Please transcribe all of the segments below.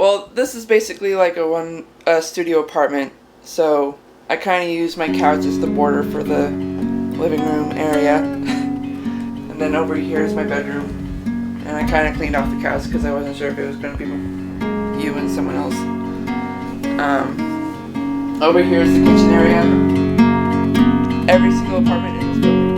Well, this is basically like a studio apartment, so I kind of use my couch as the border for the living room area. And then over here is my bedroom. And I kind of cleaned off the couch because I wasn't sure if it was going to be you and someone else. Over here is the kitchen area. Every single apartment in this building.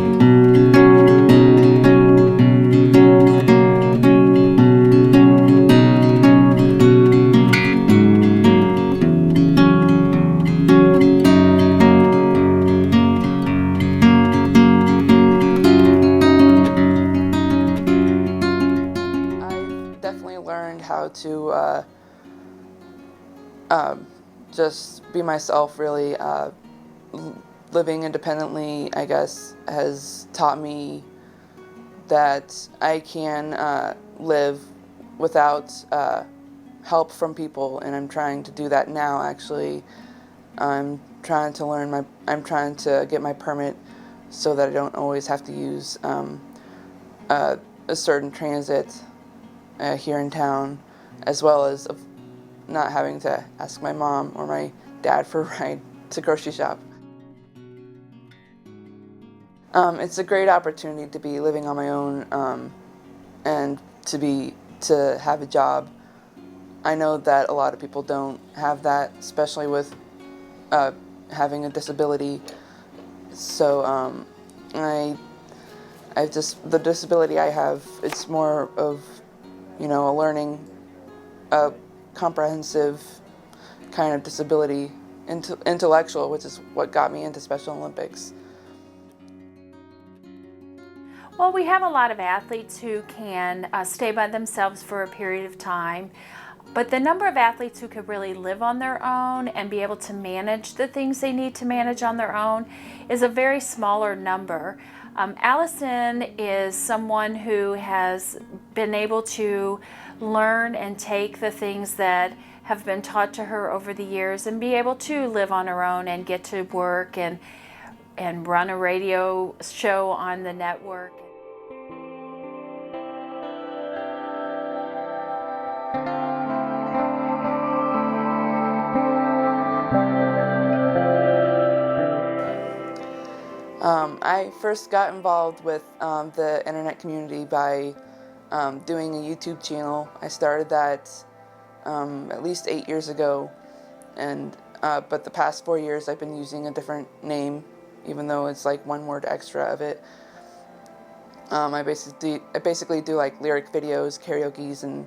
I've definitely learned how to just be myself, really. Living independently, I guess, has taught me that I can live without help from people, and I'm trying to do that now. Actually, I'm trying to get my permit so that I don't always have to use a certain transit here in town, as well as not having to ask my mom or my dad for a ride to grocery shop. It's a great opportunity to be living on my own and to have a job. I know that a lot of people don't have that, especially with having a disability. So the disability I have, it's more of, a learning, comprehensive kind of disability, intellectual, which is what got me into Special Olympics. Well, we have a lot of athletes who can stay by themselves for a period of time, but the number of athletes who could really live on their own and be able to manage the things they need to manage on their own is a very smaller number. Allison is someone who has been able to learn and take the things that have been taught to her over the years and be able to live on her own and get to work and run a radio show on the network. I first got involved with the internet community by doing a YouTube channel. I started that at least 8 years ago, and but the past 4 years I've been using a different name, even though it's like one word extra of it. I basically do like lyric videos, karaoke's, and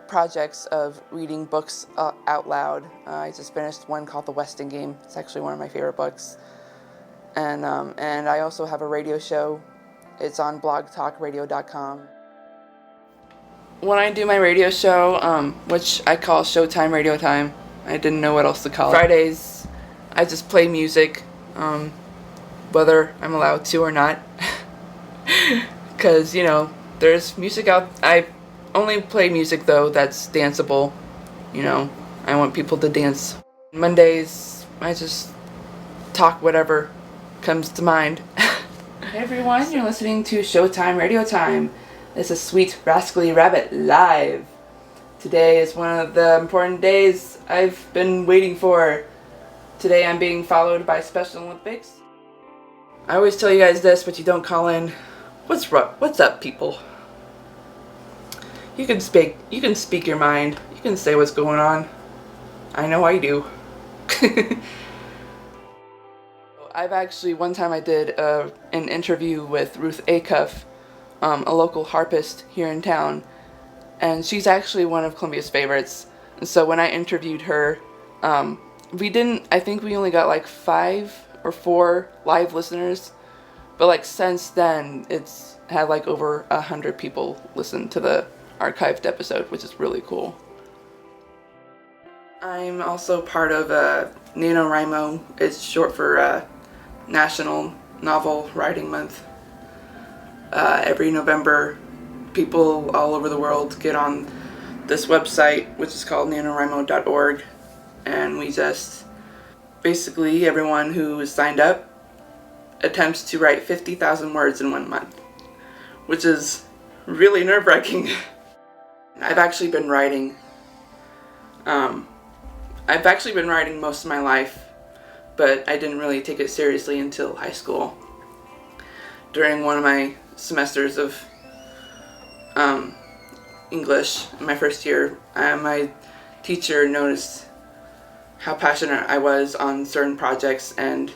projects of reading books out loud. I just finished one called The Weston Game. It's actually one of my favorite books. And I also have a radio show. It's on blogtalkradio.com. When I do my radio show, which I call Showtime Radio Time, I didn't know what else to call it. Fridays, I just play music, whether I'm allowed to or not. Because, there's music out. I only play music, though, that's danceable. I want people to dance. Mondays, I just talk whatever comes to mind. Hey everyone, you're listening to Showtime Radio Time. This is Sweet Rascally Rabbit live. Today is one of the important days I've been waiting for. Today I'm being followed by Special Olympics. I always tell you guys this, but you don't call in. What's up, people? You can speak your mind. You can say what's going on. I know I do. I've actually, one time I did an interview with Ruth Acuff, a local harpist here in town, and she's actually one of Columbia's favorites. And so when I interviewed her, I think we only got like 5 or 4 live listeners, but like since then it's had like over 100 people listen to the archived episode, which is really cool. I'm also part of NaNoWriMo. It's short for National Novel Writing Month. Every November, people all over the world get on this website, which is called nanowrimo.org, and we just, basically everyone who is signed up attempts to write 50,000 words in 1 month, which is really nerve-wracking. I've actually been writing I've actually been riding most of my life, but I didn't really take it seriously until high school. During one of my semesters of English in my first year, my teacher noticed how passionate I was on certain projects, and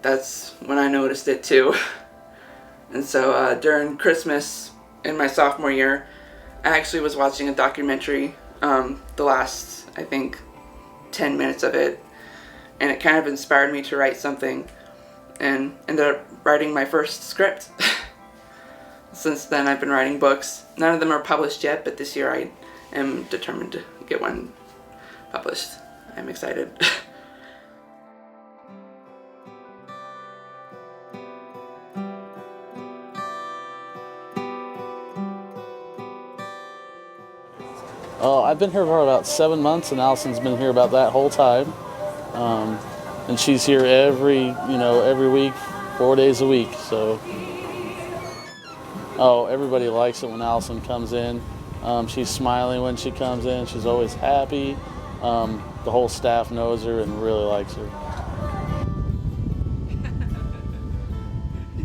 that's when I noticed it too. And so during Christmas in my sophomore year, I actually was watching a documentary, the last, I think, 10 minutes of it, and it kind of inspired me to write something, and ended up writing my first script. Since then, I've been writing books. None of them are published yet, but this year I am determined to get one published. I'm excited. I've been here for about 7 months, and Allison's been here about that whole time. And she's here every week, 4 days a week. So, everybody likes it when Allison comes in. She's smiling when she comes in. She's always happy. The whole staff knows her and really likes her.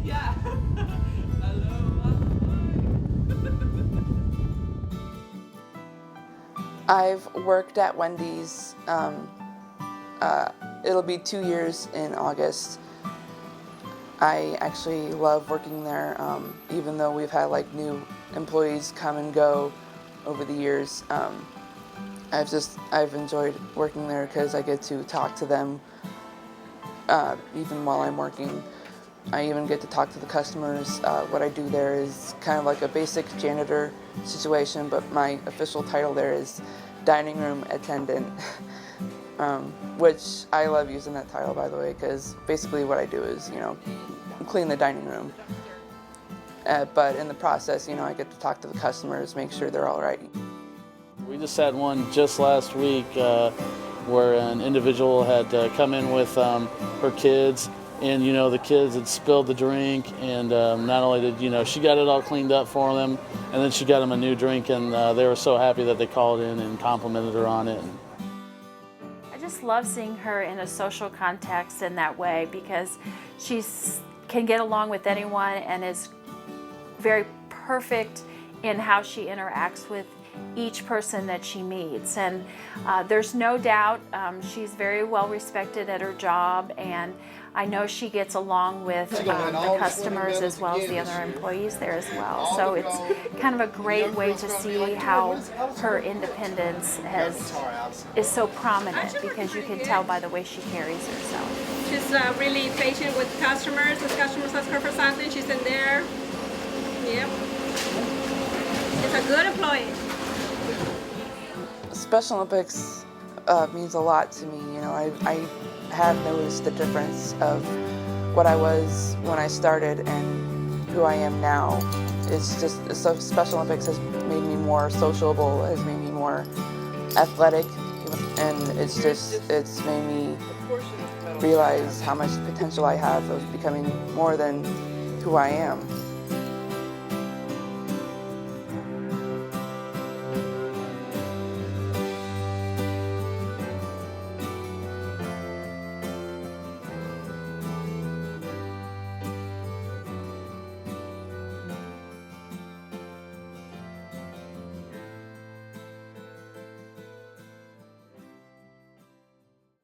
Yeah. I've worked at Wendy's. It'll be 2 years in August. I actually love working there, even though we've had like new employees come and go over the years. I've enjoyed working there because I get to talk to them even while I'm working. I even get to talk to the customers. What I do there is kind of like a basic janitor situation, but my official title there is dining room attendant, which I love using that title, by the way, because basically what I do is, clean the dining room. But in the process, I get to talk to the customers, make sure they're all right. We just had one just last week where an individual had come in with her kids, and the kids had spilled the drink, and not only did she got it all cleaned up for them, and then she got them a new drink, and they were so happy that they called in and complimented her on it. I just love seeing her in a social context in that way, because she can get along with anyone and is very perfect in how she interacts with each person that she meets. And there's no doubt she's very well respected at her job, and I know she gets along with the customers as well as the other employees there as well. So it's kind of a great way to see how her independence is so prominent, because you can tell by the way she carries herself. She's really patient with customers. If customers ask her for something, she's in there. Yep. She's a good employee. Special Olympics means a lot to me. I have noticed the difference of what I was when I started and who I am now. It's just, Special Olympics has made me more sociable, has made me more athletic, and it's made me realize how much potential I have of becoming more than who I am.